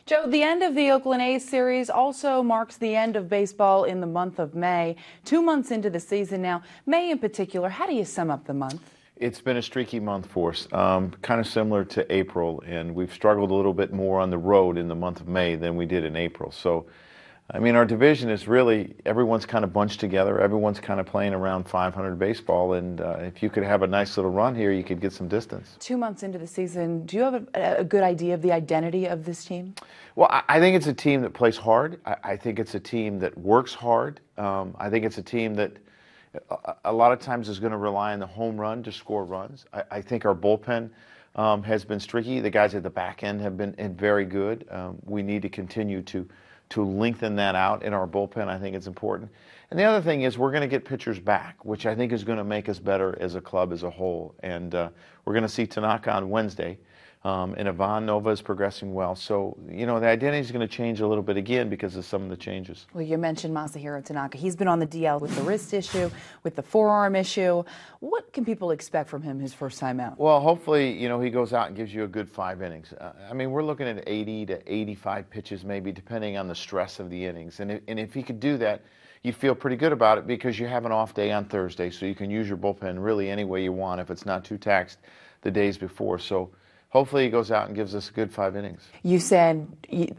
Joe, the end of the Oakland A's series also marks the end of baseball in the month of May. 2 months into the season now, May in particular, how do you sum up the month? It's been a streaky month for us, kind of similar to April, and we've struggled a little bit more on the road in the month of May than we did in April. So, I mean, our division is really, everyone's kind of bunched together. Everyone's kind of playing around 500 baseball, and if you could have a nice little run here, you could get some distance. 2 months into the season, do you have a good idea of the identity of this team? Well, I think it's a team that plays hard. I think it's a team that works hard. I think it's a team that a lot of times is going to rely on the home run to score runs. I think our bullpen has been streaky. The guys at the back end have been very good. We need to continue to lengthen that out in our bullpen. I think it's important. And the other thing is we're going to get pitchers back, which I think is going to make us better as a club as a whole. And we're going to see Tanaka on Wednesday. And Ivan Nova is progressing well. So, you know, the identity is going to change a little bit again because of some of the changes. Well, you mentioned Masahiro Tanaka. He's been on the DL with the wrist issue, with the forearm issue. What can people expect from him his first time out? Well, hopefully, you know, he goes out and gives you a good 5 innings. I mean, we're looking at 80 to 85 pitches maybe, depending on the stress of the innings. And if he could do that, you feel pretty good about it because you have an off day on Thursday, so you can use your bullpen really any way you want if it's not too taxed the days before. So hopefully he goes out and gives us a good 5 innings. You said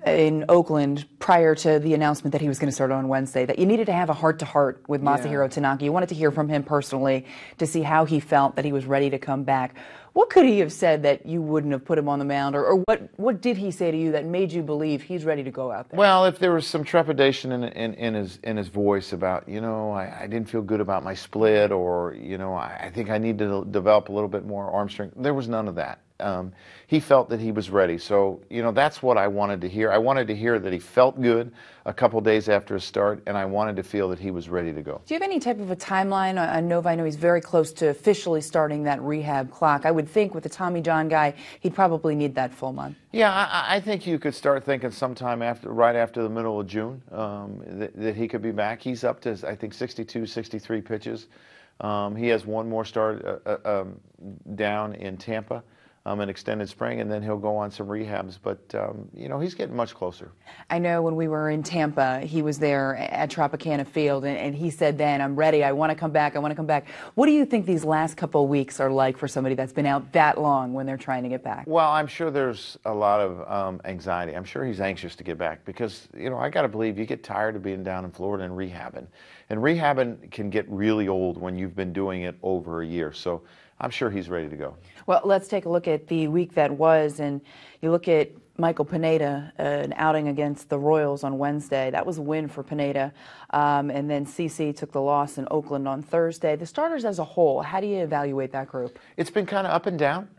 in Oakland, prior to the announcement that he was going to start on Wednesday, that you needed to have a heart-to-heart with Masahiro Tanaka. You wanted to hear from him personally to see how he felt that he was ready to come back. What could he have said that you wouldn't have put him on the mound? Or what did he say to you that made you believe he's ready to go out there? Well, if there was some trepidation in his voice about, you know, I didn't feel good about my split, or, you know, I think I need to develop a little bit more arm strength, there was none of that. He felt that he was ready. So, you know, that's what I wanted to hear. I wanted to hear that he felt good a couple days after his start, and I wanted to feel that he was ready to go. Do you have any type of a timeline on Nova? I know he's very close to officially starting that rehab clock. I would think with the Tommy John guy, he'd probably need that full month. Yeah, I think you could start thinking sometime right after the middle of June that he could be back. He's up to, I think, 62, 63 pitches. He has one more start down in Tampa. An extended spring, and then he'll go on some rehabs. But, you know, he's getting much closer. I know when we were in Tampa, he was there at Tropicana Field, and he said then, I'm ready, I want to come back, I want to come back. What do you think these last couple of weeks are like for somebody that's been out that long when they're trying to get back? Well, I'm sure there's a lot of anxiety. I'm sure he's anxious to get back because, you know, I got to believe you get tired of being down in Florida and rehabbing. And rehabbing can get really old when you've been doing it over a year. So I'm sure he's ready to go. Well, let's take a look at the week that was, and you look at Michael Pineda, an outing against the Royals on Wednesday. That was a win for Pineda. And then CC took the loss in Oakland on Thursday. The starters as a whole, how do you evaluate that group? It's been kind of up and down.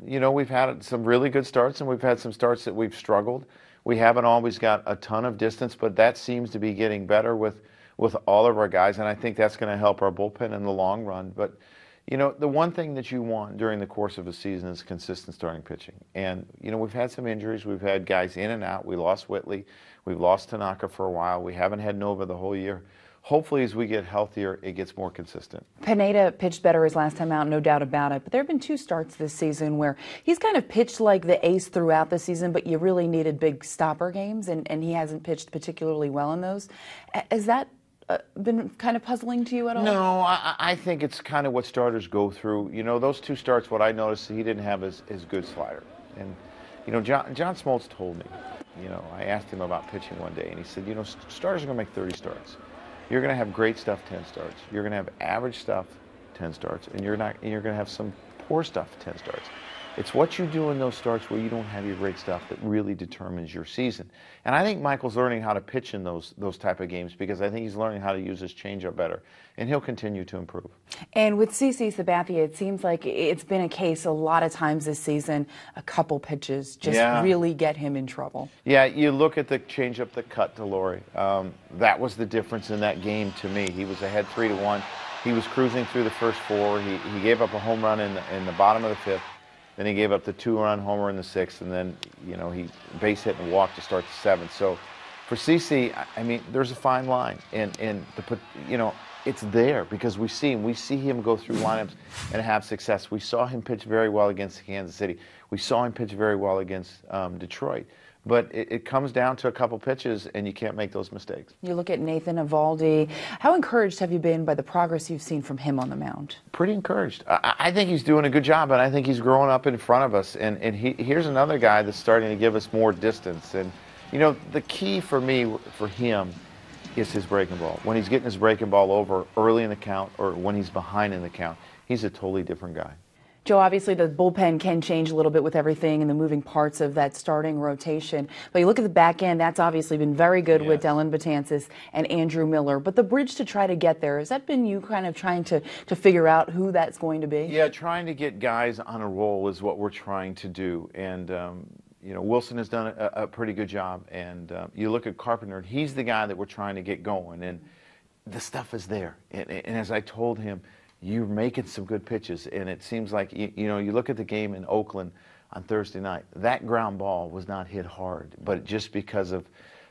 You know, we've had some really good starts, and we've had some starts that we've struggled. We haven't always got a ton of distance, but that seems to be getting better with all of our guys, and I think that's going to help our bullpen in the long run. But you know, the one thing that you want during the course of a season is consistent starting pitching. And, you know, we've had some injuries. We've had guys in and out. We lost Whitley. We've lost Tanaka for a while. We haven't had Nova the whole year. Hopefully, as we get healthier, it gets more consistent. Pineda pitched better his last time out, no doubt about it. But there have been 2 starts this season where he's kind of pitched like the ace throughout the season, but you really needed big stopper games, and he hasn't pitched particularly well in those. Is that been kind of puzzling to you at all? No, I think it's kind of what starters go through. You know, those 2 starts, what I noticed, he didn't have his good slider. And, you know, John Smoltz told me, you know, I asked him about pitching one day, and he said, you know, starters are going to make 30 starts. You're going to have great stuff 10 starts. You're going to have average stuff 10 starts, and you're going to have some poor stuff 10 starts. It's what you do in those starts where you don't have your great stuff that really determines your season. And I think Michael's learning how to pitch in those type of games because I think he's learning how to use his changeup better, and he'll continue to improve. And with CC Sabathia, it seems like it's been a case a lot of times this season, a couple pitches just really get him in trouble. Yeah, you look at the changeup that cut to Laurie. That was the difference in that game to me. He was ahead 3-1. He was cruising through the first 4. He gave up a home run in the bottom of the 5th. Then he gave up the 2-run homer in the 6th, and then, you know, he base hit and walked to start the 7th. So for CC, I mean, there's a fine line, and you know, it's there because we see him go through lineups and have success. We saw him pitch very well against Kansas City. We saw him pitch very well against Detroit. but it comes down to a couple pitches, and you can't make those mistakes. You look at Nathan Eovaldi. How encouraged have you been by the progress you've seen from him on the mound? Pretty encouraged. I think he's doing a good job, and I think he's growing up in front of us. And here's another guy that's starting to give us more distance. And, you know, the key for me, for him, is his breaking ball. When he's getting his breaking ball over early in the count or when he's behind in the count, he's a totally different guy. Joe, obviously the bullpen can change a little bit with everything and the moving parts of that starting rotation. But you look at the back end, that's obviously been very good with Dellin Betances and Andrew Miller. But the bridge to try to get there, has that been you kind of trying to figure out who that's going to be? Yeah, trying to get guys on a roll is what we're trying to do. And, you know, Wilson has done a pretty good job. And you look at Carpenter, he's the guy that we're trying to get going. And the stuff is there. And as I told him, you're making some good pitches, and it seems like, you know, you look at the game in Oakland on Thursday night, that ground ball was not hit hard, but just because of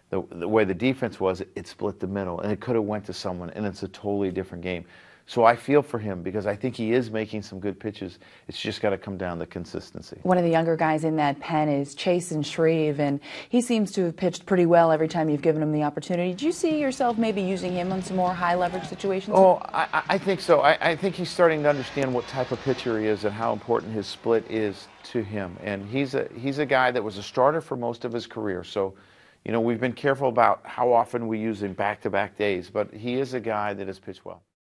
the way the defense was, it split the middle, and it could have went to someone, and it's a totally different game. So I feel for him because I think he is making some good pitches. It's just got to come down to consistency. One of the younger guys in that pen is Chasen Shreve, and he seems to have pitched pretty well every time you've given him the opportunity. Do you see yourself maybe using him on some more high-leverage situations? Oh, I think so. I think he's starting to understand what type of pitcher he is and how important his split is to him. And he's a guy that was a starter for most of his career. So, you know, we've been careful about how often we use him back-to-back days, but he is a guy that has pitched well.